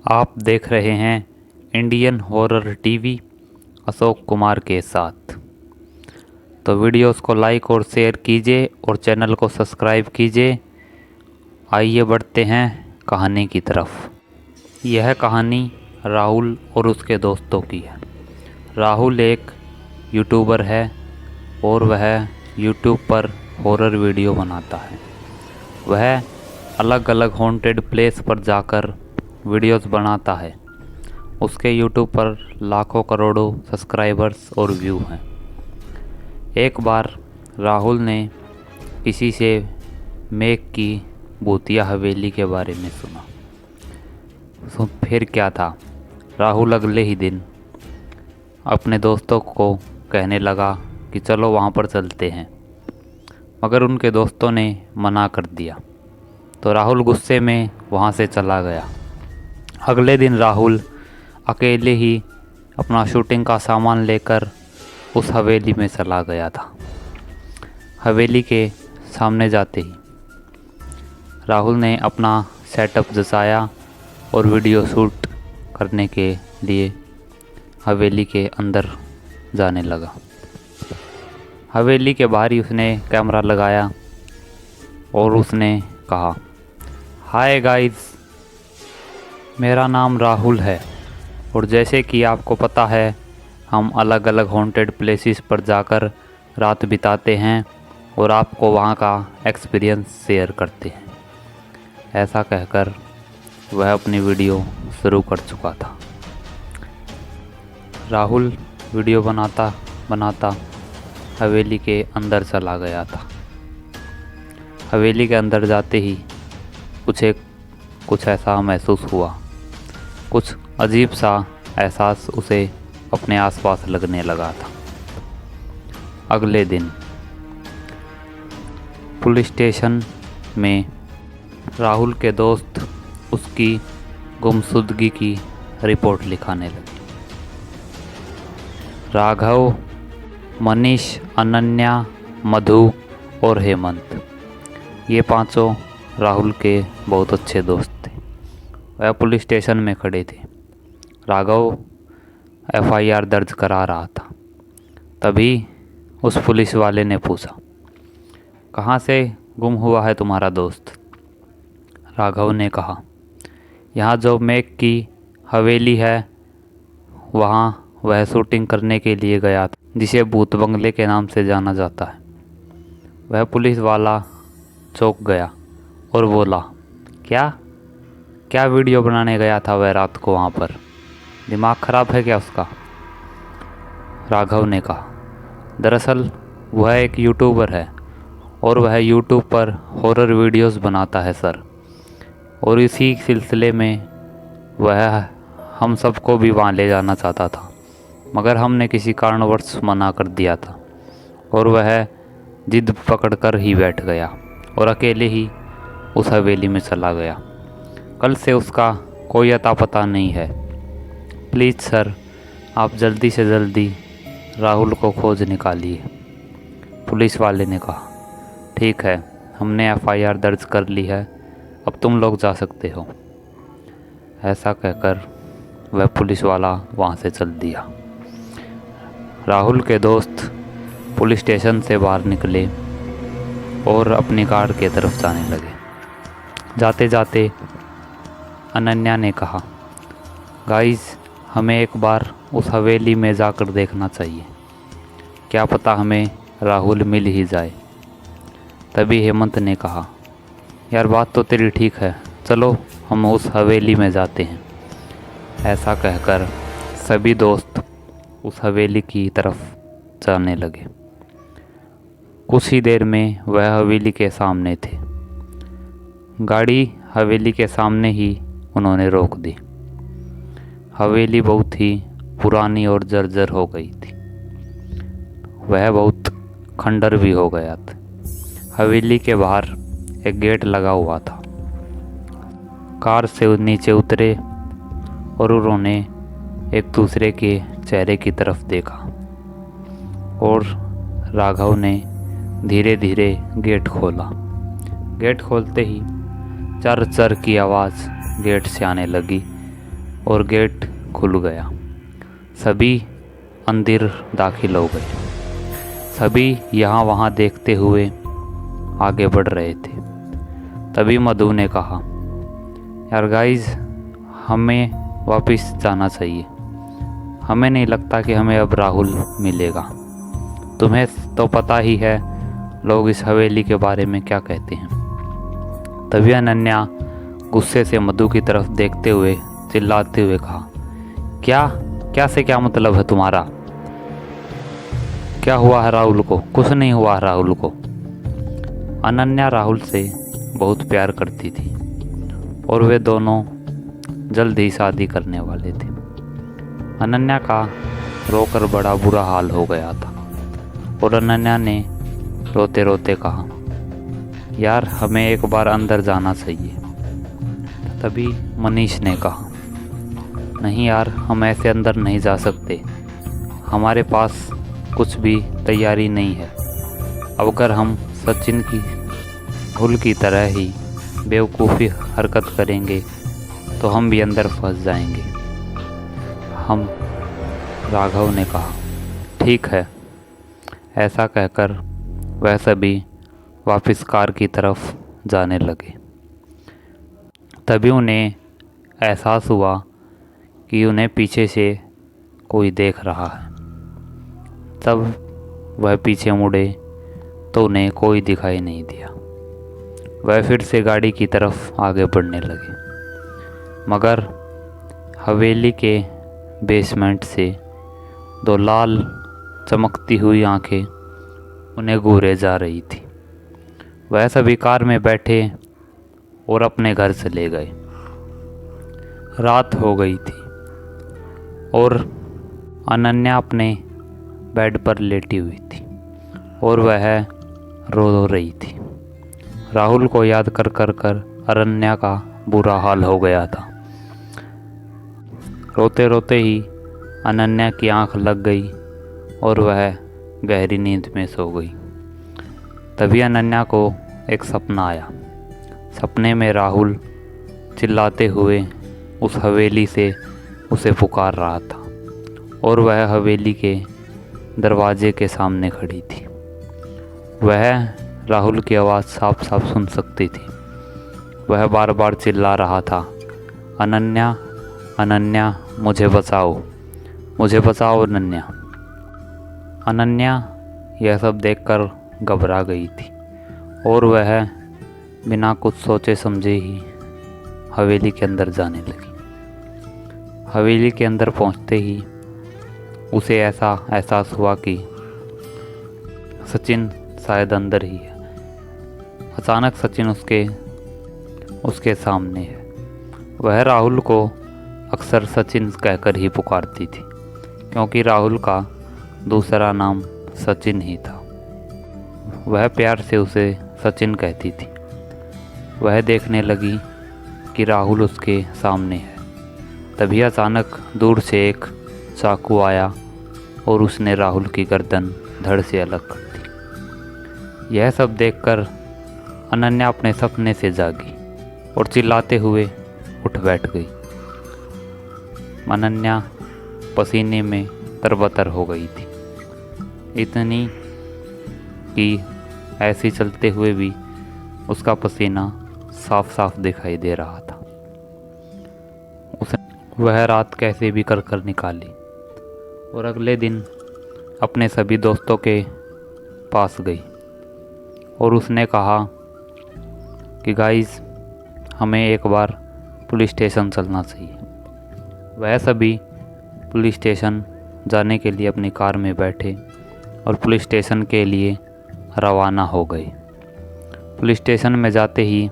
आप देख रहे हैं Indian horror TV Ashok Kumar के साथ। तो वीडियोस को लाइक और शेयर कीजिए और चैनल को सब्सक्राइब कीजिए। आइए बढ़ते हैं कहानी की तरफ। यह कहानी राहुल और उसके दोस्तों की है। राहुल एक यूट्यूबर है और वह यूट्यूब पर हॉरर वीडियो बनाता है। वह अलग अलग हॉन्टेड प्लेस पर जाकर वीडियोस बनाता है। उसके यूट्यूब पर लाखों करोड़ों सब्सक्राइबर्स और व्यू हैं। एक बार राहुल ने किसी से मेघ की भूतिया हवेली के बारे में सुना। तो फिर क्या था, राहुल अगले ही दिन अपने दोस्तों को कहने लगा कि चलो वहाँ पर चलते हैं, मगर उनके दोस्तों ने मना कर दिया। तो राहुल गुस्से में वहाँ से चला गया। अगले दिन राहुल अकेले ही अपना शूटिंग का सामान लेकर उस हवेली में चला गया था। हवेली के सामने जाते ही राहुल ने अपना सेटअप जचाया और वीडियो शूट करने के लिए हवेली के अंदर जाने लगा। हवेली के बाहर ही उसने कैमरा लगाया और उसने कहा, हाय गाइस, मेरा नाम राहुल है और जैसे कि आपको पता है हम अलग अलग हॉन्टेड प्लेसेस पर जाकर रात बिताते हैं और आपको वहाँ का एक्सपीरियंस शेयर करते हैं। ऐसा कहकर वह अपनी वीडियो शुरू कर चुका था। राहुल वीडियो बनाता बनाता हवेली के अंदर चला गया था। हवेली के अंदर जाते ही कुछ ऐसा महसूस हुआ। कुछ अजीब सा एहसास उसे अपने आसपास लगने लगा था। अगले दिन पुलिस स्टेशन में राहुल के दोस्त उसकी गुमशुदगी की रिपोर्ट लिखाने लगे। राघव, मनीष, अनन्या, मधु और हेमंत, ये पांचों राहुल के बहुत अच्छे दोस्त थे। वह पुलिस स्टेशन में खड़े थे। राघव एफआईआर दर्ज करा रहा था। तभी उस पुलिस वाले ने पूछा, कहाँ से गुम हुआ है तुम्हारा दोस्त? राघव ने कहा, यहाँ जो मेघ की हवेली है वहाँ वह शूटिंग करने के लिए गया था, जिसे भूत बंगले के नाम से जाना जाता है। वह पुलिस वाला चौंक गया और बोला, क्या वीडियो बनाने गया था वह रात को वहाँ पर? दिमाग ख़राब है क्या उसका? राघव ने कहा, दरअसल वह एक यूट्यूबर है और वह यूट्यूब पर हॉरर वीडियोस बनाता है सर, और इसी सिलसिले में वह हम सबको भी वहाँ ले जाना चाहता था, मगर हमने किसी कारणवश मना कर दिया था और वह जिद पकड़कर ही बैठ गया और अकेले ही उस हवेली में चला गया। कल से उसका कोई अता पता नहीं है। प्लीज़ सर, आप जल्दी से जल्दी राहुल को खोज निकालिए। पुलिस वाले ने कहा, ठीक है, हमने एफआईआर दर्ज कर ली है, अब तुम लोग जा सकते हो। ऐसा कहकर वह पुलिस वाला वहाँ से चल दिया। राहुल के दोस्त पुलिस स्टेशन से बाहर निकले और अपनी कार की तरफ जाने लगे। जाते जाते अनन्या ने कहा, गाइस, हमें एक बार उस हवेली में जाकर देखना चाहिए, क्या पता हमें राहुल मिल ही जाए। तभी हेमंत ने कहा, यार बात तो तेरी ठीक है, चलो हम उस हवेली में जाते हैं। ऐसा कहकर सभी दोस्त उस हवेली की तरफ जाने लगे। कुछ ही देर में वह हवेली के सामने थे। गाड़ी हवेली के सामने ही उन्होंने रोक दी। हवेली बहुत ही पुरानी और जर्जर हो गई थी। वह बहुत खंडर भी हो गया था। हवेली के बाहर एक गेट लगा हुआ था। कार से नीचे उतरे और उन्होंने एक दूसरे के चेहरे की तरफ देखा और राघव ने धीरे धीरे गेट खोला। गेट खोलते ही चर चर की आवाज़ गेट से आने लगी और गेट खुल गया। सभी अंदर दाखिल हो गए। सभी यहाँ वहाँ देखते हुए आगे बढ़ रहे थे। तभी मधु ने कहा, यार गाइस, हमें वापस जाना चाहिए। हमें नहीं लगता कि हमें अब राहुल मिलेगा। तुम्हें तो पता ही है लोग इस हवेली के बारे में क्या कहते हैं। तभी अनन्या गुस्से से मधु की तरफ देखते हुए चिल्लाते हुए कहा, क्या से क्या मतलब है तुम्हारा? क्या हुआ है राहुल को? कुछ नहीं हुआ है राहुल को। अनन्या राहुल से बहुत प्यार करती थी और वे दोनों जल्द ही शादी करने वाले थे। अनन्या का रोकर बड़ा बुरा हाल हो गया था और अनन्या ने रोते रोते कहा, यार हमें एक बार अंदर जाना चाहिए। तभी मनीष ने कहा, नहीं यार, हम ऐसे अंदर नहीं जा सकते। हमारे पास कुछ भी तैयारी नहीं है। अब अगर हम सचिन की भूल की तरह ही बेवकूफ़ी हरकत करेंगे तो हम भी अंदर फंस जाएंगे। राघव ने कहा, ठीक है। ऐसा कहकर वह सभी वापस कार की तरफ जाने लगे। तभी उन्हें एहसास हुआ कि उन्हें पीछे से कोई देख रहा है। तब वह पीछे मुड़े तो उन्हें कोई दिखाई नहीं दिया। वह फिर से गाड़ी की तरफ आगे बढ़ने लगे, मगर हवेली के बेसमेंट से दो लाल चमकती हुई आंखें उन्हें घूरे जा रही थी। वह सभी कार में बैठे और अपने घर चले गए। रात हो गई थी और अनन्या अपने बेड पर लेटी हुई थी और वह रो रही थी। राहुल को याद कर कर अनन्या का बुरा हाल हो गया था। रोते रोते ही अनन्या की आंख लग गई और वह गहरी नींद में सो गई। तभी अनन्या को एक सपना आया। सपने में राहुल चिल्लाते हुए उस हवेली से उसे पुकार रहा था और वह हवेली के दरवाजे के सामने खड़ी थी। वह राहुल की आवाज़ साफ साफ सुन सकती थी। वह बार बार चिल्ला रहा था, अनन्या, अनन्या, मुझे बचाओ, मुझे बचाओ अनन्या। अनन्या यह सब देखकर घबरा गई थी और वह बिना कुछ सोचे समझे ही हवेली के अंदर जाने लगी। हवेली के अंदर पहुंचते ही उसे ऐसा एहसास हुआ कि सचिन शायद अंदर ही है। अचानक सचिन उसके सामने है। वह राहुल को अक्सर सचिन कहकर ही पुकारती थी, क्योंकि राहुल का दूसरा नाम सचिन ही था। वह प्यार से उसे सचिन कहती थी। वह देखने लगी कि राहुल उसके सामने है। तभी अचानक दूर से एक चाकू आया और उसने राहुल की गर्दन धड़ से अलग कर दी। यह सब देखकर अनन्या अपने सपने से जागी और चिल्लाते हुए उठ बैठ गई। अनन्या पसीने में तरबतर हो गई थी, इतनी कि ऐसे चलते हुए भी उसका पसीना साफ साफ दिखाई दे रहा था। वह रात कैसे भी कर निकाली और अगले दिन अपने सभी दोस्तों के पास गई और उसने कहा कि गाइस, हमें एक बार पुलिस स्टेशन चलना चाहिए। वह सभी पुलिस स्टेशन जाने के लिए अपनी कार में बैठे और पुलिस स्टेशन के लिए रवाना हो गए। पुलिस स्टेशन में जाते ही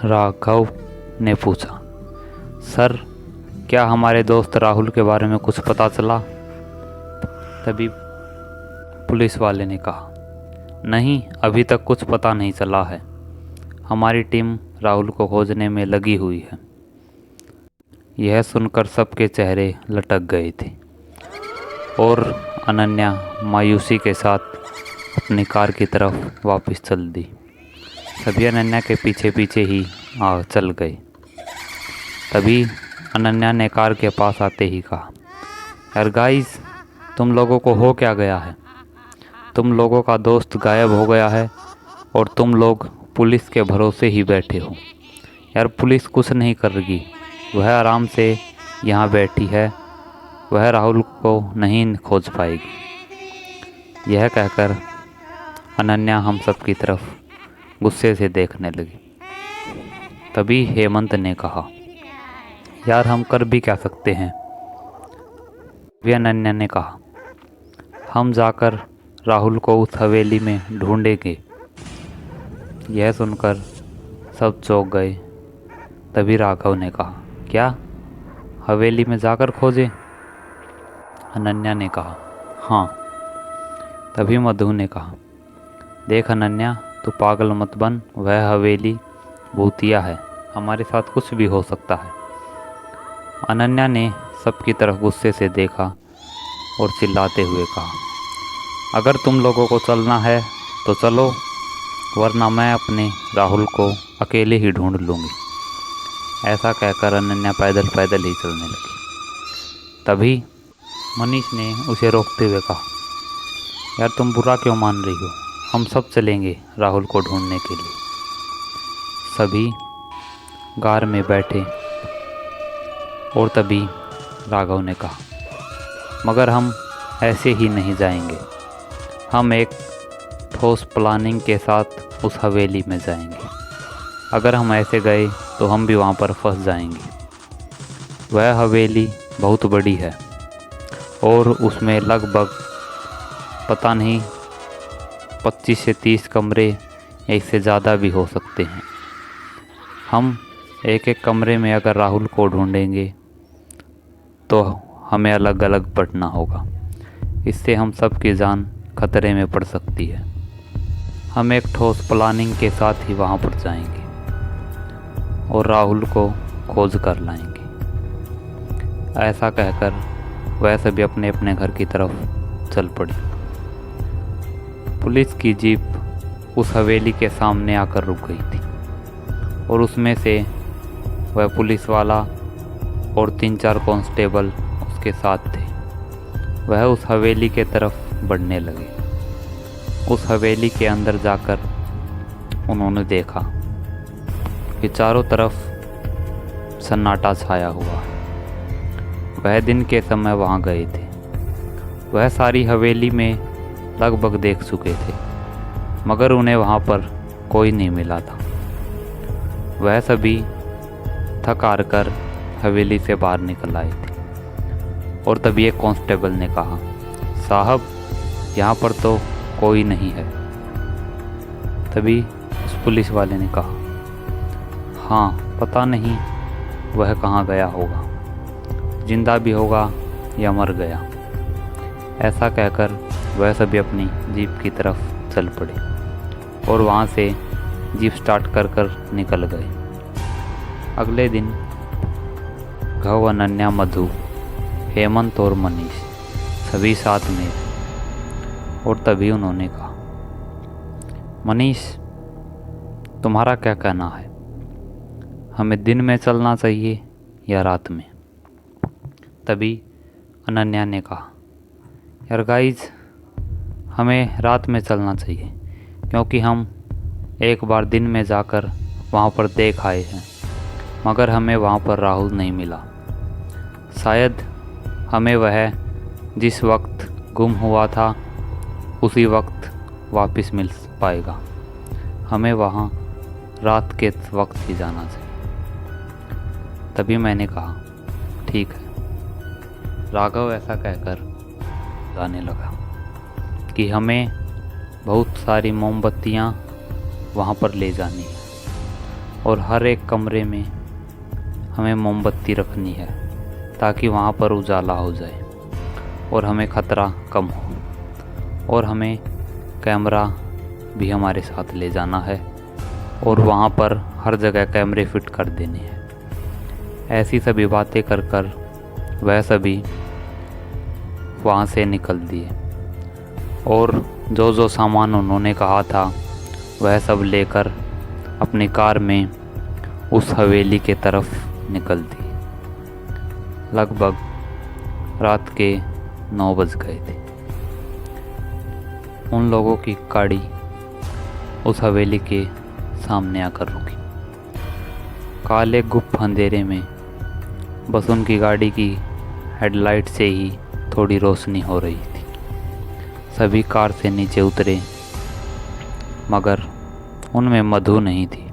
राघव ने पूछा, सर, क्या हमारे दोस्त राहुल के बारे में कुछ पता चला? तभी पुलिस वाले ने कहा, नहीं, अभी तक कुछ पता नहीं चला है। हमारी टीम राहुल को खोजने में लगी हुई है। यह सुनकर सबके चेहरे लटक गए थे और अनन्या मायूसी के साथ अपनी कार की तरफ वापस चल दी। सभी अनन्या के पीछे पीछे ही चल गए। तभी अनन्या ने कार के पास आते ही कहा, यार गाइस, तुम लोगों को हो क्या गया है? तुम लोगों का दोस्त गायब हो गया है और तुम लोग पुलिस के भरोसे ही बैठे हो। यार पुलिस कुछ नहीं करेगी, वह आराम से यहाँ बैठी है, वह राहुल को नहीं खोज पाएगी। यह कहकर अनन्या हम सब की तरफ गुस्से से देखने लगी। तभी हेमंत ने कहा, यार हम कर भी क्या सकते हैं? भी अनन्या ने कहा, हम जाकर राहुल को उस हवेली में ढूंढेंगे। यह सुनकर सब चौंक गए। तभी राघव ने कहा, क्या हवेली में जाकर खोजें? अनन्या ने कहा, हाँ। तभी मधु ने कहा, देख अनन्या, तू पागल मत बन, वह हवेली भूतिया है, हमारे साथ कुछ भी हो सकता है। अनन्या ने सबकी तरफ गुस्से से देखा और चिल्लाते हुए कहा, अगर तुम लोगों को चलना है तो चलो, वरना मैं अपने राहुल को अकेले ही ढूंढ लूँगी। ऐसा कहकर अनन्या पैदल पैदल ही चलने लगी। तभी मनीष ने उसे रोकते हुए कहा, यार तुम बुरा क्यों मान रही हो? हम सब चलेंगे राहुल को ढूंढने के लिए। सभी कार में बैठे और तभी राघव ने कहा, मगर हम ऐसे ही नहीं जाएंगे, हम एक ठोस प्लानिंग के साथ उस हवेली में जाएंगे। अगर हम ऐसे गए तो हम भी वहाँ पर फंस जाएंगे। वह हवेली बहुत बड़ी है और उसमें लगभग पता नहीं 25 से 30 कमरे, एक से ज़्यादा भी हो सकते हैं। हम एक एक कमरे में अगर राहुल को ढूंढेंगे तो हमें अलग अलग बढ़ना होगा। इससे हम सब की जान खतरे में पड़ सकती है। हम एक ठोस प्लानिंग के साथ ही वहाँ पर जाएंगे और राहुल को खोज कर लाएंगे। ऐसा कहकर वह सभी अपने अपने घर की तरफ चल पड़ी। पुलिस की जीप उस हवेली के सामने आकर रुक गई थी और उसमें से वह पुलिस वाला और 3-4 कांस्टेबल उसके साथ थे। वह उस हवेली के तरफ बढ़ने लगे। उस हवेली के अंदर जाकर उन्होंने देखा कि चारों तरफ सन्नाटा छाया हुआ है। वह दिन के समय वहाँ गए थे। वह सारी हवेली में लगभग देख चुके थे, मगर उन्हें वहाँ पर कोई नहीं मिला था। वह सभी थक हार कर हवेली से बाहर निकल आए थे और तभी एक कांस्टेबल ने कहा, साहब यहाँ पर तो कोई नहीं है। तभी उस पुलिस वाले ने कहा, हाँ पता नहीं वह कहाँ गया होगा, जिंदा भी होगा या मर गया। ऐसा कहकर वह सभी अपनी जीप की तरफ चल पड़े और वहाँ से जीप स्टार्ट कर निकल गए। अगले दिन घव, अनन्या, मधु, हेमंत और मनीष सभी साथ में थे और तभी उन्होंने कहा, मनीष तुम्हारा क्या कहना है, हमें दिन में चलना चाहिए या रात में? तभी अनन्या ने कहा, यार गाइज, हमें रात में चलना चाहिए, क्योंकि हम एक बार दिन में जाकर वहाँ पर देख आए हैं, मगर हमें वहाँ पर राहुल नहीं मिला। शायद हमें वह जिस वक्त गुम हुआ था उसी वक्त वापस मिल पाएगा। हमें वहाँ रात के वक्त ही जाना चाहिए। तभी मैंने कहा, ठीक है। राघव ऐसा कहकर गाने लगा कि हमें बहुत सारी मोमबत्तियाँ वहाँ पर ले जानी है और हर एक कमरे में हमें मोमबत्ती रखनी है ताकि वहाँ पर उजाला हो जाए और हमें ख़तरा कम हो। और हमें कैमरा भी हमारे साथ ले जाना है और वहाँ पर हर जगह कैमरे फिट कर देने हैं। ऐसी सभी बातें कर वह सभी वहाँ से निकल दिए और जो जो सामान उन्होंने कहा था वह सब लेकर अपनी कार में उस हवेली के तरफ निकल दी। लगभग रात के 9 बज गए थे। उन लोगों की गाड़ी उस हवेली के सामने आकर रुकी। काले गुप्त अंधेरे में बस उनकी गाड़ी की हेडलाइट से ही थोड़ी रोशनी हो रही थी। सभी कार से नीचे उतरे, मगर उनमें मधु नहीं थी।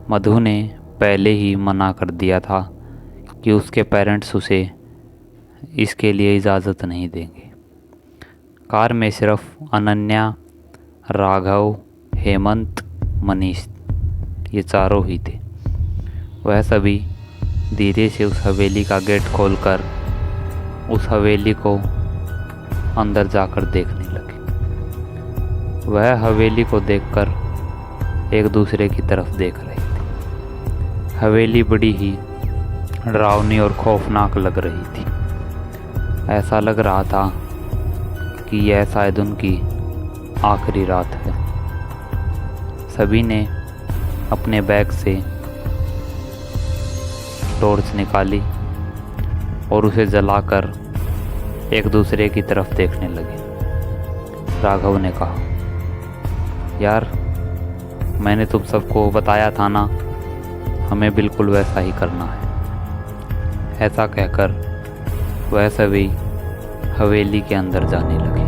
मधु ने पहले ही मना कर दिया था कि उसके पेरेंट्स उसे इसके लिए इजाज़त नहीं देंगे। कार में सिर्फ अनन्या, राघव, हेमंत, मनीष, ये चारों ही थे। वह सभी धीरे से उस हवेली का गेट खोलकर उस हवेली को अंदर जाकर देखने लगे। वह हवेली को देखकर एक दूसरे की तरफ देख रहे थे। हवेली बड़ी ही डरावनी और खौफनाक लग रही थी। ऐसा लग रहा था कि यह शायद उनकी आखिरी रात है। सभी ने अपने बैग से टॉर्च निकाली और उसे जलाकर एक दूसरे की तरफ देखने लगे। राघव ने कहा, यार, मैंने तुम सबको बताया था ना, हमें बिल्कुल वैसा ही करना है। ऐसा कहकर वह सभी हवेली के अंदर जाने लगे।